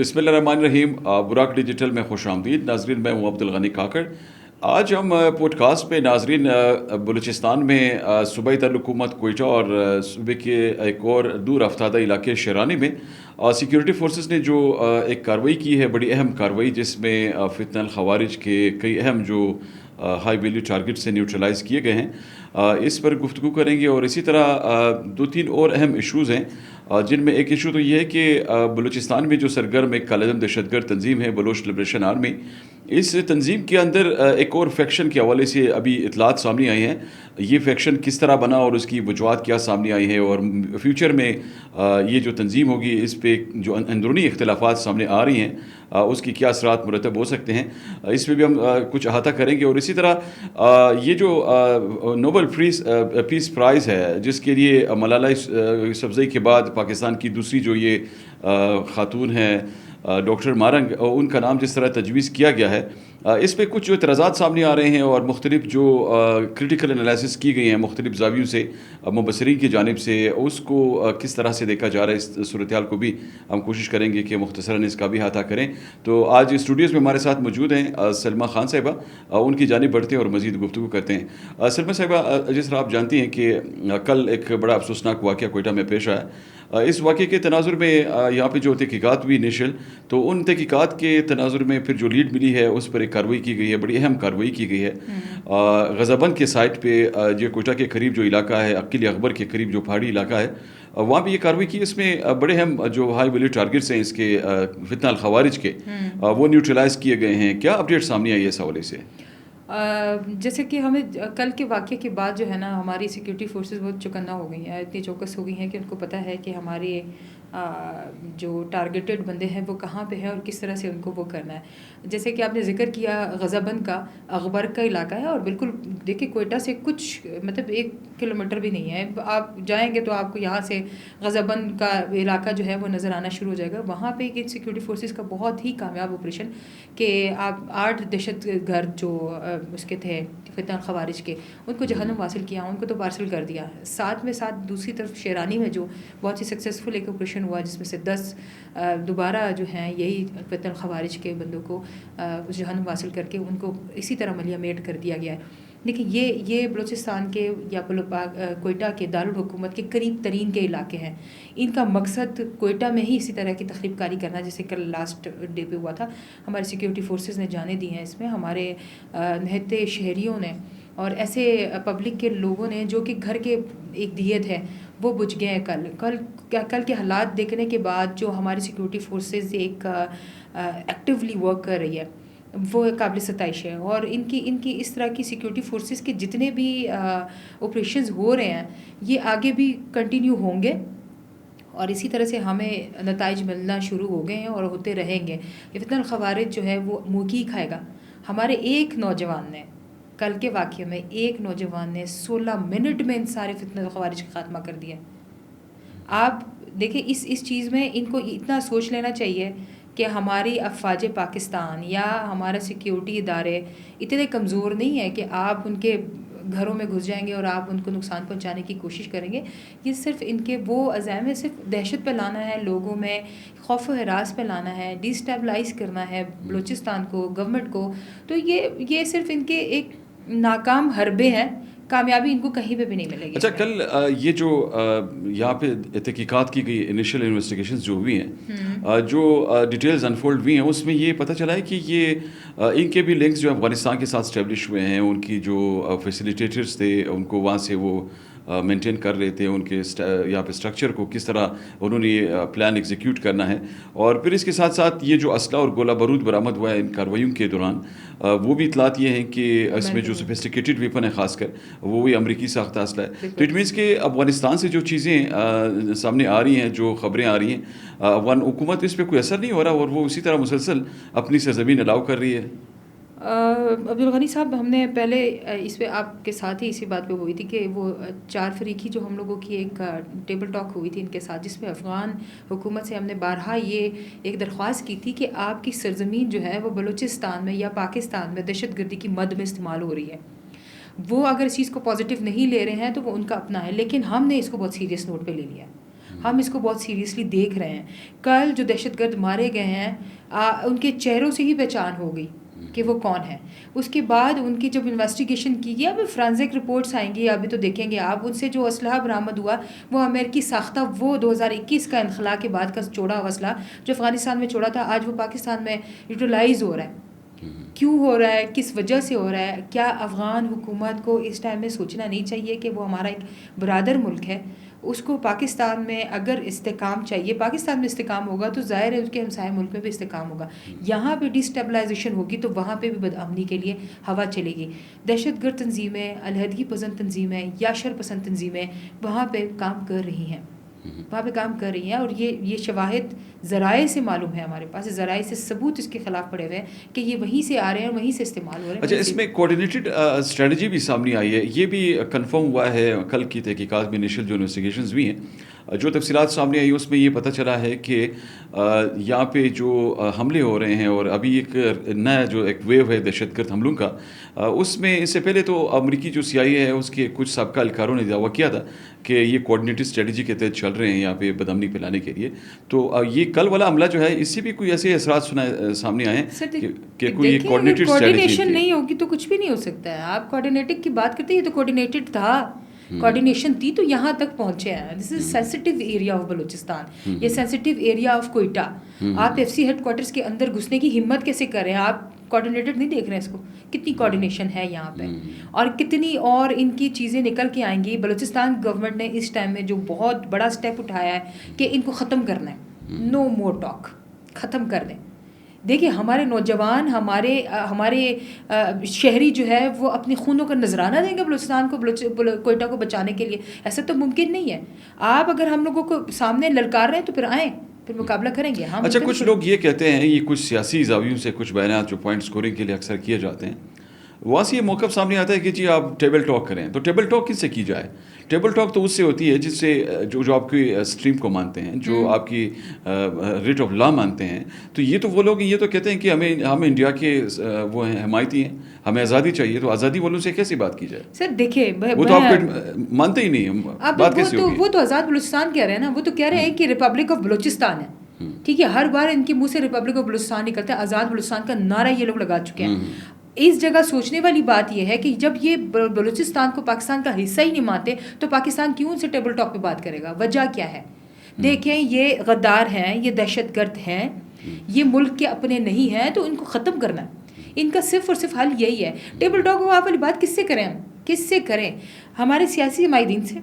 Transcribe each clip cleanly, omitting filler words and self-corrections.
بسم اللہ الرحمن الرحیم. براک ڈیجیٹل میں خوش آمدید ناظرین. میں ہوں عبدالغنی کاکڑ. آج ہم پوڈ کاسٹ پہ ناظرین بلوچستان میں صوبائی دارالحکومت کوئٹہ اور صوبے کے ایک اور دور افتادہ علاقے شیرانی میں سیکیورٹی فورسز نے جو ایک کارروائی کی ہے, بڑی اہم کارروائی, جس میں فتنہ الخوارج کے کئی اہم جو ہائی ویلیو ٹارگٹ سے نیوٹرلائز کیے گئے ہیں, اس پر گفتگو کریں گے. اور اسی طرح دو تین اور اہم ایشوز ہیں, جن میں ایک ایشو تو یہ ہے کہ بلوچستان میں جو سرگرم ایک کالعدم دہشت گرد تنظیم ہے بلوچ لبریشن آرمی, اس تنظیم کے اندر ایک اور فیکشن کے حوالے سے ابھی اطلاعات سامنے آئی ہیں. یہ فیکشن کس طرح بنا اور اس کی وجوہات کیا سامنے آئی ہیں, اور فیوچر میں یہ جو تنظیم ہوگی اس پہ جو اندرونی اختلافات سامنے آ رہی ہیں اس کی کیا اثرات مرتب ہو سکتے ہیں, اس پہ بھی ہم کچھ احاطہ کریں گے. اور اسی طرح یہ جو نوبل پیس پرائز ہے, جس کے لیے ملالہ یوسفزئی کے بعد پاکستان کی دوسری جو یہ خاتون ہیں ڈاکٹر مارنگ, ان کا نام جس طرح تجویز کیا گیا ہے, اس پہ کچھ جو اعتراضات سامنے آ رہے ہیں اور مختلف جو کرٹیکل انالیسس کی گئی ہیں مختلف زاویوں سے مبصرین کی جانب سے, اس کو کس طرح سے دیکھا جا رہا ہے, اس صورتحال کو بھی ہم کوشش کریں گے کہ مختصراً اس کا بھی احاطہ کریں. تو آج اسٹوڈیوز میں ہمارے ساتھ موجود ہیں سلمیٰ خان صاحبہ, ان کی جانب بڑھتے ہیں اور مزید گفتگو کرتے ہیں. سلمیٰ صاحبہ, جس طرح آپ جانتی ہیں کہ کل ایک بڑا افسوسناک واقعہ کوئٹہ میں پیش آیا. اس واقعے کے تناظر میں یہاں پہ جو تحقیقات ہوئی انیشل, تو ان تحقیقات کے تناظر میں پھر جو لیڈ ملی ہے اس پر ایک کارروائی کی گئی ہے, بڑی اہم کارروائی کی گئی ہے. غزہ کے سائٹ پہ جو کوئٹہ کے قریب جو علاقہ ہے, عقیل اکبر کے قریب جو پہاڑی علاقہ ہے, وہاں پہ یہ کارروائی کی. اس میں بڑے اہم جو ہائی ویلیو ٹارگٹس ہیں اس کے فتنہ الخوارج کے, وہ نیوٹرلائز کیے گئے ہیں. کیا اپڈیٹ سامنے آئی ہے اس حوالے سے؟ جیسے کہ ہمیں کل کے واقعے کے بعد جو ہے نا, ہماری سیکیورٹی فورسز بہت چوکنا ہو گئی ہیں, اتنی چوکس ہو گئی ہیں کہ ان کو پتہ ہے کہ ہمارے جو ٹارگیٹڈ بندے ہیں وہ کہاں پہ ہیں اور کس طرح سے ان کو وہ کرنا ہے. جیسے کہ آپ نے ذکر کیا غزہ بند کا, اغبر کا علاقہ ہے, اور بالکل دیکھیں کوئٹہ سے کچھ مطلب 1 کلومیٹر بھی نہیں ہے. آپ جائیں گے تو آپ کو یہاں سے غزہ بند کا علاقہ جو ہے وہ نظر آنا شروع ہو جائے گا. وہاں پہ ایک سیکیورٹی فورسز کا بہت ہی کامیاب آپریشن کہ آپ 8 دہشت گرد جو اس کے تھے فتنہ الخوارج کے, ان کو جہنم واصل کیا, ان کو تو پارسل کر دیا. ساتھ میں ساتھ دوسری طرف شیرانی میں جو بہت ہی سکسیزفل ایک آپریشن ہوا, جس میں سے 10 دوبارہ جو ہیں یہی فتنہ الخوارج کے بندوں کو جہنم واصل کر کے ان کو اسی طرح ملیہ میٹ کر دیا گیا ہے. لیکن یہ بلوچستان کے یا کوئٹہ کے دارالحکومت کے قریب ترین کے علاقے ہیں. ان کا مقصد کوئٹہ میں ہی اسی طرح کی تخریب کاری کرنا, جیسے کل لاسٹ ڈے پہ ہوا تھا. ہمارے سیکیورٹی فورسز نے جانے دی ہیں اس میں, ہمارے نہتے شہریوں نے اور ایسے پبلک کے لوگوں نے جو کہ گھر کے ایک دیت ہے وہ بجھ گئے ہیں. کل کے حالات دیکھنے کے بعد جو ہماری سیکیورٹی فورسز ایک ایکٹیولی ورک کر رہی ہے وہ قابل ستائش ہے. اور ان کی اس طرح کی سیکیورٹی فورسز کے جتنے بھی آپریشنز ہو رہے ہیں یہ آگے بھی کنٹینیو ہوں گے, اور اسی طرح سے ہمیں نتائج ملنا شروع ہو گئے ہیں اور ہوتے رہیں گے. فتنہ الخوارج جو ہے وہ منہ کی کھائے گا. ہمارے ایک نوجوان نے کل کے واقعے میں 16 منٹ میں ان سارے فتنہ الخوارج کا خاتمہ کر دیا. آپ دیکھیں اس چیز میں ان کو اتنا سوچ لینا چاہیے کہ ہماری افواج پاکستان یا ہمارا سیکیورٹی ادارے اتنے کمزور نہیں ہیں کہ آپ ان کے گھروں میں گھس جائیں گے اور آپ ان کو نقصان پہنچانے کی کوشش کریں گے. یہ صرف ان کے وہ عزائم ہے, صرف دہشت پھیلانا ہے, لوگوں میں خوف و ہراس پھیلانا ہے, ڈی اسٹیبلائز کرنا ہے بلوچستان کو, گورنمنٹ کو. تو یہ صرف ان کے ایک ناکام حربے ہیں, کامیابی ان کو کہیں پہ بھی نہیں ملے گی. اچھا, کل یہ جو یہاں پہ تحقیقات کی گئی انیشل انویسٹیگیشنز جو ہوئی ہیں, جو ڈیٹیلز انفولڈ ہوئی ہیں, اس میں یہ پتہ چلا ہے کہ یہ ان کے بھی لنکس جو افغانستان کے ساتھ اسٹیبلش ہوئے ہیں, ان کی جو فیسیلیٹیٹرز تھے ان کو وہاں سے وہ مینٹین کر رہے تھے, ان کے یہاں پہ اسٹرکچر کو کس طرح انہوں نے پلان ایگزیکیوٹ کرنا ہے. اور پھر اس کے ساتھ ساتھ یہ جو اسلحہ اور گولہ بارود برآمد ہوا ہے ان کارروائیوں کے دوران, وہ بھی اطلاعات یہ ہیں کہ اس میں جو سوفسٹیکیٹڈ ویپن ہے خاص کر وہ بھی امریکی ساختہ اسلحہ ہے. تو اٹ مینس کہ افغانستان سے جو چیزیں سامنے آ رہی ہیں, جو خبریں آ رہی ہیں, افغان حکومت اس پہ کوئی اثر نہیں ہو رہا اور وہ اسی طرح مسلسل اپنی سرزمین الاؤ کر رہی ہے. عبدالغنی صاحب, ہم نے پہلے اس پہ آپ کے ساتھ ہی اسی بات پہ ہوئی تھی کہ وہ 4 فریقی جو ہم لوگوں کی ایک ٹیبل ٹاک ہوئی تھی ان کے ساتھ, جس میں افغان حکومت سے ہم نے بارہا یہ ایک درخواست کی تھی کہ آپ کی سرزمین جو ہے وہ بلوچستان میں یا پاکستان میں دہشت گردی کی مد میں استعمال ہو رہی ہے. وہ اگر اس چیز کو پازیٹیو نہیں لے رہے ہیں تو وہ ان کا اپنا ہے, لیکن ہم نے اس کو بہت سیریس نوٹ پہ لے لیا ہے. ہم اس کو بہت سیریسلی دیکھ رہے ہیں. کل جو دہشت گرد مارے گئے ہیں ان کے چہروں سے ہی پہچان ہو گئی کہ وہ کون ہے. اس کے بعد ان کی جب انویسٹیگیشن کی گئی, اب فرانزک رپورٹس آئیں گی, ابھی تو دیکھیں گے آپ, ان سے جو اسلحہ برآمد ہوا وہ امریکی ساختہ وہ 2021 کا انخلا کے بعد کا چھوڑا ہوا اسلحہ جو افغانستان میں چھوڑا تھا, آج وہ پاکستان میں یوٹیلائز ہو رہا ہے. کیوں ہو رہا ہے, کس وجہ سے ہو رہا ہے؟ کیا افغان حکومت کو اس ٹائم میں سوچنا نہیں چاہیے کہ وہ ہمارا ایک برادر ملک ہے, اس کو پاکستان میں اگر استحکام چاہیے, پاکستان میں استحکام ہوگا تو ظاہر ہے اس کے ہمسائے ملک میں بھی استحکام ہوگا. یہاں پہ ڈی اسٹیبلائزیشن ہوگی تو وہاں پہ بھی بدامنی کے لیے ہوا چلے گی. دہشت گرد تنظیمیں, علیحدگی پسند تنظیمیں یا شر پسند تنظیمیں وہاں پہ کام کر رہی ہیں, اور یہ شواہد ذرائع سے معلوم ہے, ہمارے پاس ذرائع سے ثبوت اس کے خلاف پڑے ہوئے ہیں کہ یہ وہیں سے آ رہے ہیں اور وہیں سے استعمال ہو رہے ہیں. اچھا, اس میں کوآرڈینیٹڈ اسٹریٹجی بھی سامنے آئی ہے, یہ بھی کنفرم ہوا ہے کل کی تحقیقات میں, انیشل جو انویسٹیگیشنز بھی ہیں, جو تفصیلات سامنے آئی اس میں یہ پتہ چلا ہے کہ یہاں پہ جو حملے ہو رہے ہیں, اور ابھی ایک نیا جو ایک ویو ہے دہشت گرد حملوں کا, اس میں اس سے پہلے تو امریکی جو CIA ہے اس کے کچھ سابقہ اہلکاروں نے دعویٰ کیا تھا کہ یہ کوآرڈینیٹڈ اسٹریٹجی کے تحت چل رہے ہیں یہاں پہ بدامنی پھیلانے کے لیے. تو یہ کل والا حملہ جو ہے اس سے بھی کوئی ایسے اثرات سامنے آئے ہیں کہ کوئی کوآرڈینیشن نہیں ہوگی تو کچھ بھی نہیں ہو سکتا ہے. آپ کوآرڈینیٹڈ کی بات کرتے ہیں, یہ تو کوآرڈینیٹڈ تھا, کوآرڈینیشن تھی تو یہاں تک پہنچے ہیں. This is sensitive area of Balochistan, یہ سینسٹیو ایریا آف کوئٹہ. آپ FC ہیڈ کوارٹرز کے اندر گھسنے کی ہمت کیسے کر رہے ہیں؟ آپ کوآرڈینیٹڈ نہیں دیکھ رہے ہیں اس کو, کتنی کوآرڈینیشن ہے یہاں پہ, اور کتنی اور ان کی چیزیں نکل کے آئیں گی. بلوچستان گورنمنٹ نے اس ٹائم میں جو بہت بڑا اسٹیپ اٹھایا ہے کہ ان کو ختم کرنا ہے, نو مور ٹاک, ختم کر دیں. دیکھیں ہمارے نوجوان, ہمارے شہری جو ہے وہ اپنی خونوں کا نذرانہ دیں گے بلوچستان کو, کوئٹہ کو بچانے کے لیے. ایسا تو ممکن نہیں ہے. آپ اگر ہم لوگوں کو سامنے للکار رہے ہیں تو پھر آئیں, پھر مقابلہ کریں گے. ہم اچھا, کچھ لوگ یہ کہتے ہیں, یہ کچھ سیاسی زاویوں سے کچھ بیانات جو پوائنٹ اسکورنگ کے لیے اکثر کیے جاتے ہیں, وہاں سے یہ موقف سامنے آتا ہے کہ جی آپ ٹیبل ٹاک کریں. تو ٹیبل ٹاک کس سے کی جائے؟ ٹیبل ٹاک تو اس سے ہوتی ہے جس سے جو آپ کی اسٹریم کو مانتے ہیں, جو آپ کی ریٹ آف لا مانتے ہیں. تو یہ تو وہ لوگ یہ تو کہتے ہیں کہ ہم انڈیا کے وہ ہیں, حمایتی ہیں, ہمیں آزادی چاہیے. تو آزادی والوں سے کیسی بات کی جائے؟ سر دیکھیے, وہ تو آپ مانتے ہی نہیں, بات کیسے ہوگی؟ وہ تو آزاد بلوچستان کہہ رہے ہیں نا, وہ تو کہہ رہے ہیں کہ ریپبلک آف بلوچستان ہے. ٹھیک ہے, ہر بار ان کے منہ سے ریپبلک آف بلوچستان نکلتا ہے, آزاد بلوچستان کا نعرہ یہ لوگ لگا چکے ہیں. اس جگہ سوچنے والی بات یہ ہے کہ جب یہ بلوچستان کو پاکستان کا حصہ ہی نہیں مانتے تو پاکستان کیوں ان سے ٹیبل ٹاک پہ بات کرے گا؟ وجہ کیا ہے؟ دیکھیں, یہ غدار ہیں, یہ دہشت گرد ہیں, یہ ملک کے اپنے نہیں ہیں, تو ان کو ختم کرنا ہے. ان کا صرف اور صرف حل یہی ہے. ٹیبل ٹاک آپ والی بات کس سے کریں؟ ہم کس سے کریں؟ ہمارے سیاسی عمائدین سے,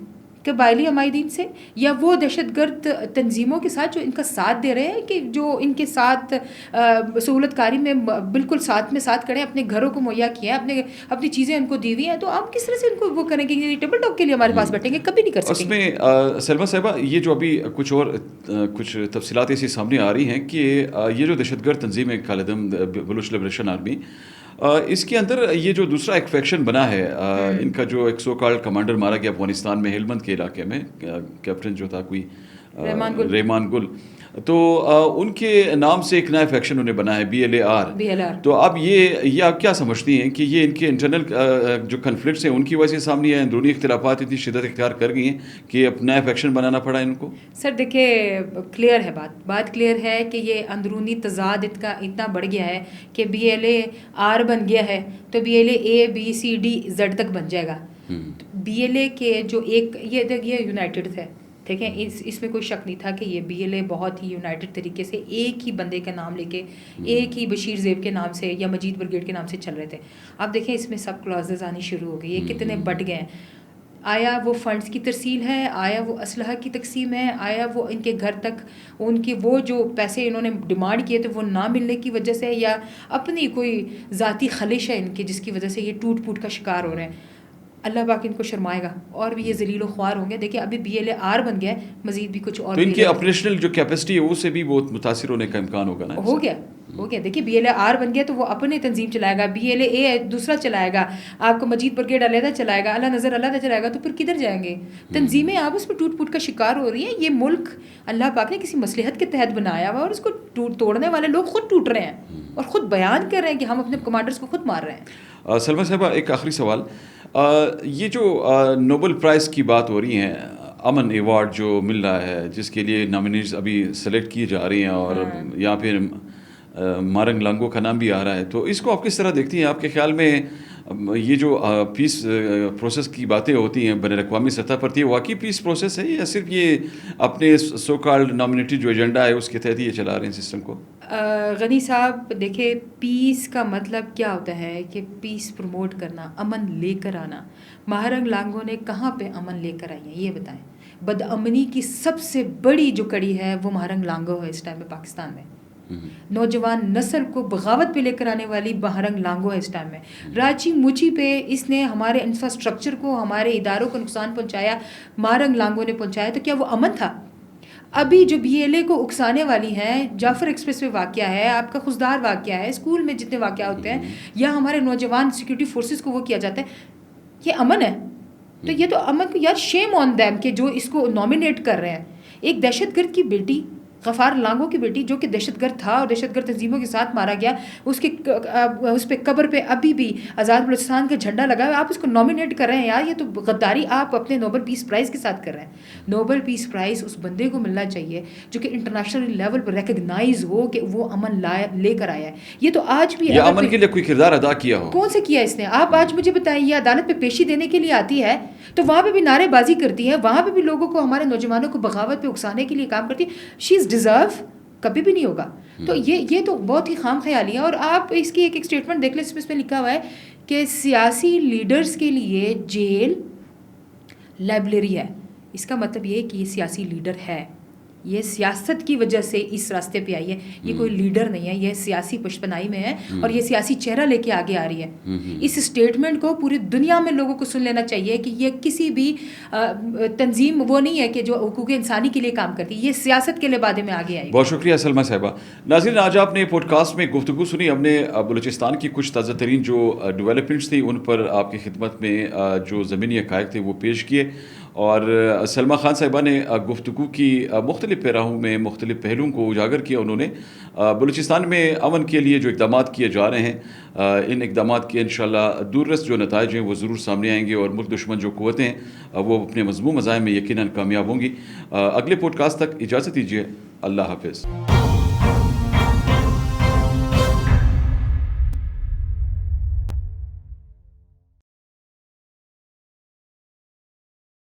قبائلی عمائدین سے, یا وہ دہشت گرد تنظیموں کے ساتھ جو ان کا ساتھ دے رہے ہیں, کہ جو ان کے ساتھ سہولت کاری میں بالکل ساتھ میں ساتھ کھڑے, اپنے گھروں کو مہیا کیے ہیں, اپنی چیزیں ان کو دی ہوئی ہیں. تو آپ کس طرح سے ان کو وہ کریں گے؟ ٹیبل ٹاک کے لیے ہمارے پاس بیٹھیں گے, کبھی نہیں کر سکیں. اس میں سلما صاحبہ, یہ جو ابھی کچھ تفصیلات ایسی سامنے آ رہی ہیں کہ یہ جو دہشت گرد تنظیم ہے کالعدم بلوچ لبریشن آرمی, اس کے اندر یہ جو دوسرا ایک فیکشن بنا ہے, ان کا جو ایک سو کالڈ کمانڈر مارا گیا افغانستان میں ہیلمند کے علاقے میں, کیپٹن جو تھا کوئی رحمان گل, تو ان کے نام سے ایک نیا فیکشن انہیں بنا ہے BLAR. تو اب یہ آپ کیا سمجھتی ہیں کہ یہ ان کے انٹرنل جو کنفلکٹس ہیں ان کی وجہ سے سامنے آئے, اندرونی اختلافات اتنی شدت اختیار کر گئی ہیں کہ اب نیا فیکشن بنانا پڑا ان کو؟ سر دیکھیے, کلیئر ہے بات کلیئر ہے کہ یہ اندرونی تضاد اتنا بڑھ گیا ہے کہ BLAR بن گیا ہے تو BLA ABCDZ تک بن جائے گا. BLA کے جو ایک یہ یونائٹڈ تھے, ٹھیک ہے, اس میں کوئی شک نہیں تھا کہ یہ BLA بہت ہی یونائٹڈ طریقے سے ایک ہی بندے کا نام لے کے, ایک ہی بشیر زیب کے نام سے یا مجید بریگیڈ کے نام سے چل رہے تھے. اب دیکھیں اس میں سب کلازز آنی شروع ہو گئی, یہ کتنے بٹ گئے ہیں. آیا وہ فنڈز کی ترسیل ہے, آیا وہ اسلحہ کی تقسیم ہے, آیا وہ ان کے گھر تک ان کے وہ جو پیسے انہوں نے ڈیمانڈ کیے تھے وہ نہ ملنے کی وجہ سے, یا اپنی کوئی ذاتی خلش ہے ان کی جس کی وجہ سے یہ ٹوٹ پھوٹ کا شکار ہو رہے ہیں. اللہ پاک ان کو شرمائے گا اور بھی یہ ذلیل و خوار ہوں گے. دیکھیں ابھی BLAR بن گیا ہے, مزید بھی کچھ اور, تو ان کے آپریشنل جو کیپیسٹی ہے اس سے بھی بہت متاثر ہونے کا امکان ہوگا نا. ہو گیا. دیکھیے BLAR بن گیا تو وہ اپنے تنظیم چلائے گا, BLA دوسرا چلائے گا, آپ کو مجید بریگیڈ علیحدہ چلائے گا, اللہ نظر علیحدہ چلائے گا. تو پھر کدھر جائیں گے تنظیمیں؟ آپس میں ٹوٹ پھوٹ کا شکار ہو رہی ہیں. یہ ملک اللہ پاک نے کسی مصلحت کے تحت بنایا ہوا, اور اس کو توڑنے والے لوگ خود ٹوٹ رہے ہیں اور خود بیان کر رہے ہیں کہ ہم اپنے کمانڈرز کو خود مار رہے ہیں. سلما صاحبہ, ایک آخری سوال, یہ جو نوبل پرائز کی بات ہو رہی ہے, امن ایوارڈ جو مل رہا ہے جس کے لیے نامینیز ابھی سلیکٹ کی جا رہی ہیں اور یہاں پہ مارنگ لانگو کا نام بھی آ رہا ہے، تو اس کو آپ کس طرح دیکھتی ہیں؟ آپ کے خیال میں یہ جو پیس پروسیس کی باتیں ہوتی ہیں بین الاقوامی سطح پر، یہ واقعی پیس پروسیس ہے یا صرف یہ اپنے سو کالڈ نامنیٹی جو ایجنڈا ہے اس کے تحت یہ چلا رہے ہیں سسٹم کو؟ غنی صاحب دیکھیں، پیس کا مطلب کیا ہوتا ہے کہ پیس پروموٹ کرنا، امن لے کر آنا۔ مہرنگ لانگو نے کہاں پہ امن لے کر آئی ہیں یہ بتائیں؟ بد امنی کی سب سے بڑی جو کڑی ہے وہ مہرنگ لانگو ہے اس ٹائم میں پاکستان میں۔ نوجوان نسل کو بغاوت پہ لے کر آنے والی مہرنگ لانگو ہے اس ٹائم میں۔ راچی موچی پہ اس نے ہمارے انفراسٹرکچر کو، ہمارے اداروں کو نقصان پہنچایا، مہرنگ لانگو نے پہنچایا، تو کیا وہ امن تھا؟ ابھی جو بی ایل اے کو اکسانے والی ہیں، جعفر ایکسپریس پہ واقعہ ہے، آپ کا خزدار واقعہ ہے، اسکول میں جتنے واقعہ ہوتے ہیں یا ہمارے نوجوان سیکورٹی فورسز کو وہ کیا جاتا ہے، یہ امن ہے؟ تو یہ تو امن کو، یار شیم آن دیم کہ جو اس کو نامینیٹ کر رہے ہیں۔ ایک دہشت گرد کی بیٹی، غفار لانگو کی بیٹی، جو کہ دہشت گرد تھا اور دہشت گرد تنظیموں کے ساتھ مارا گیا، اس پہ قبر پہ ابھی بھی آزاد بلوچستان کا جھنڈا لگا ہے، آپ اس کو نامینیٹ کر رہے ہیں؟ یار یہ تو غداری آپ اپنے نوبل پیس پرائز کے ساتھ کر رہے ہیں۔ نوبل پیس پرائز اس بندے کو ملنا چاہیے جو کہ انٹرنیشنل لیول پر ریکگنائز ہو کہ وہ امن لے کر آیا ہے۔ یہ تو آج بھی یہ امن کے لیے کوئی کردار ادا کیا ہو؟ کون سے کیا اس نے؟ آپ آج مجھے بتائیں، یہ عدالت پہ پیشی دینے کے لیے آتی ہے تو وہاں پہ بھی نعرے بازی کرتی ہے، وہاں پہ بھی لوگوں کو، ہمارے نوجوانوں کو بغاوت پہ اکسانے کے لیے کام کرتی ہے۔ شی از ڈیزرو، کبھی بھی نہیں ہوگا۔ تو یہ تو بہت ہی خام خیالی ہے۔ اور آپ اس کی ایک اسٹیٹمنٹ دیکھ لیں، اس میں لکھا ہوا ہے کہ سیاسی لیڈرز کے لیے جیل لائبریری ہے۔ اس کا مطلب یہ ہے کہ یہ سیاسی لیڈر ہے، یہ سیاست کی وجہ سے اس راستے پہ آئی ہے، یہ کوئی لیڈر نہیں ہے، یہ سیاسی پشپنائی میں ہے اور یہ سیاسی چہرہ لے کے آگے آ رہی ہے۔ اس اسٹیٹمنٹ کو پوری دنیا میں لوگوں کو سن لینا چاہیے کہ یہ کسی بھی تنظیم وہ نہیں ہے کہ جو حقوق انسانی کے لیے کام کرتی ہے، یہ سیاست کے لبادے میں آگے آئی۔ بہت شکریہ سلمیٰ صاحبہ۔ ناظرین، آج آپ نے پوڈ کاسٹ میں گفتگو سنی، ہم نے بلوچستان کی کچھ تازہ ترین جو ڈیولپمنٹس تھیں ان پر آپ کی خدمت میں جو زمینی حقائق تھے وہ پیش کیے، اور سلمیٰ خان صاحبہ نے گفتگو کی مختلف پیراہوں میں مختلف پہلوؤں کو اجاگر کیا۔ انہوں نے بلوچستان میں امن کے لیے جو اقدامات کیے جا رہے ہیں، ان اقدامات کے انشاءاللہ دوررس جو نتائج ہیں وہ ضرور سامنے آئیں گے، اور ملک دشمن جو قوتیں ہیں وہ اپنے مذموم مزاحم میں یقیناً کامیاب ہوں گی۔ اگلے پوڈ کاسٹ تک اجازت دیجیے، اللہ حافظ۔